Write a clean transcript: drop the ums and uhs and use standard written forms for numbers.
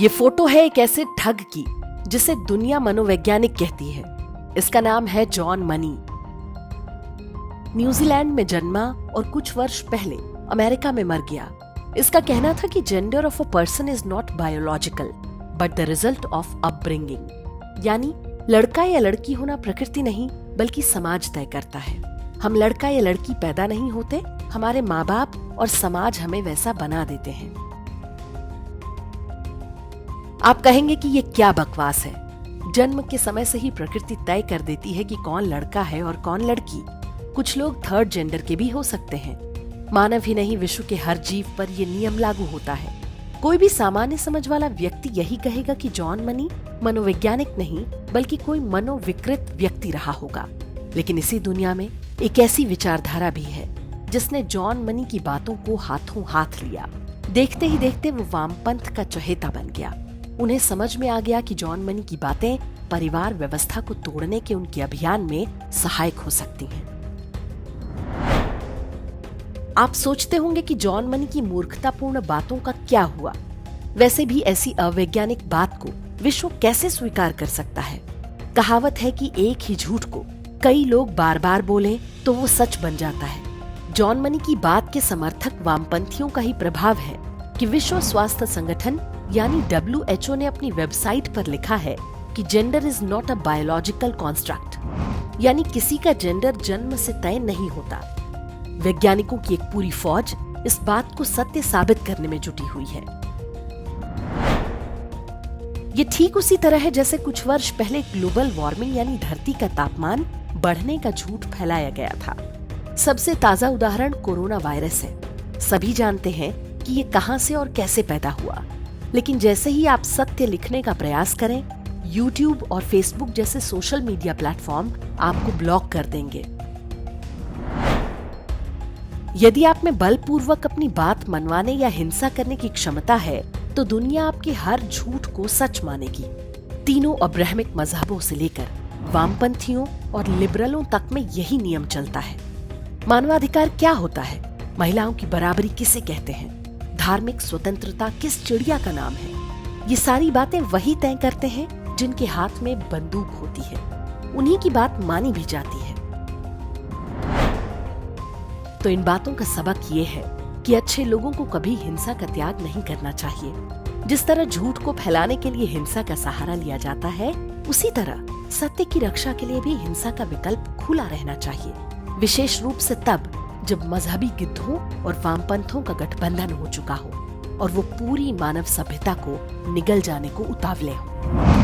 ये फोटो है एक ऐसे ठग की जिसे दुनिया मनोवैज्ञानिक कहती है। इसका नाम है जॉन मनी। न्यूजीलैंड में जन्मा और कुछ वर्ष पहले अमेरिका में मर गया। इसका कहना था कि gender of a person is not biological but the result of upbringing, यानी लड़का या लड़की होना प्रकृति नहीं बल्कि समाज तय करता है। हम लड़का या लड़की पैदा नहीं होते, हमारे माँ बाप और समाज हमें वैसा बना देते हैं। आप कहेंगे कि ये क्या बकवास है। जन्म के समय से ही प्रकृति तय कर देती है कि कौन लड़का है और कौन लड़की। कुछ लोग थर्ड जेंडर के भी हो सकते हैं। मानव ही नहीं, विश्व के हर जीव पर यह नियम लागू होता है। कोई भी सामान्य समझ वाला व्यक्ति यही कहेगा कि जॉन मनी मनोवैज्ञानिक नहीं बल्कि कोई मनोविकृत व्यक्ति रहा होगा। लेकिन इसी दुनिया में एक ऐसी विचारधारा भी है जिसने जॉन मनी की बातों को हाथों हाथ लिया। देखते ही देखते वो वामपंथ का चहेता बन गया। उन्हें समझ में आ गया कि जॉन मनी की बातें परिवार व्यवस्था को तोड़ने के उनके अभियान में सहायक हो सकती हैं। आप सोचते होंगे कि जॉन मनी की मूर्खतापूर्ण बातों का क्या हुआ। वैसे भी ऐसी अवैज्ञानिक बात को विश्व कैसे स्वीकार कर सकता है। कहावत है कि एक ही झूठ को कई लोग बार बार बोले तो वो सच बन जाता है। जॉन मनी की बात के समर्थक वामपंथियों का ही प्रभाव है कि विश्व स्वास्थ्य संगठन यानी WHO ने अपनी वेबसाइट पर लिखा है कि gender is not a biological construct, यानी किसी का जेंडर जन्म से तय नहीं होता। वैज्ञानिकों की एक पूरी फौज इस बात को सत्य साबित करने में जुटी हुई है। ये ठीक उसी तरह है जैसे कुछ वर्ष पहले ग्लोबल वार्मिंग यानी धरती का तापमान बढ़ने का झूठ फैलाया गया था। सबसे ताजा उदाहरण कोरोना वायरस है। सभी जानते हैं कि ये कहां से और कैसे पैदा हुआ, लेकिन जैसे ही आप सत्य लिखने का प्रयास करें, YouTube और Facebook जैसे सोशल मीडिया प्लेटफॉर्म आपको ब्लॉक कर देंगे। यदि आप में बलपूर्वक अपनी बात मनवाने या हिंसा करने की क्षमता है तो दुनिया आपके हर झूठ को सच मानेगी। तीनों अब्राहमिक मजहबों से लेकर वामपंथियों और लिबरलों तक में यही नियम चलता है। मानवाधिकार क्या होता है? महिलाओं की बराबरी किसे कहते हैं? धार्मिक स्वतंत्रता किस चिड़िया का नाम है? ये सारी बातें वही तय करते हैं जिनके हाथ में बंदूक होती है। उन्हीं की बात मानी भी जाती है। तो इन बातों का सबक ये है कि अच्छे लोगों को कभी हिंसा का त्याग नहीं करना चाहिए। जिस तरह झूठ को फैलाने के लिए हिंसा का सहारा लिया जाता है, उसी तरह सत्य की रक्षा के लिए भी हिंसा का विकल्प खुला रहना चाहिए। विशेष रूप से तब जब मजहबी गिद्धों और वामपंथों का गठबंधन हो चुका हो और वो पूरी मानव सभ्यता को निगल जाने को उतावले हो।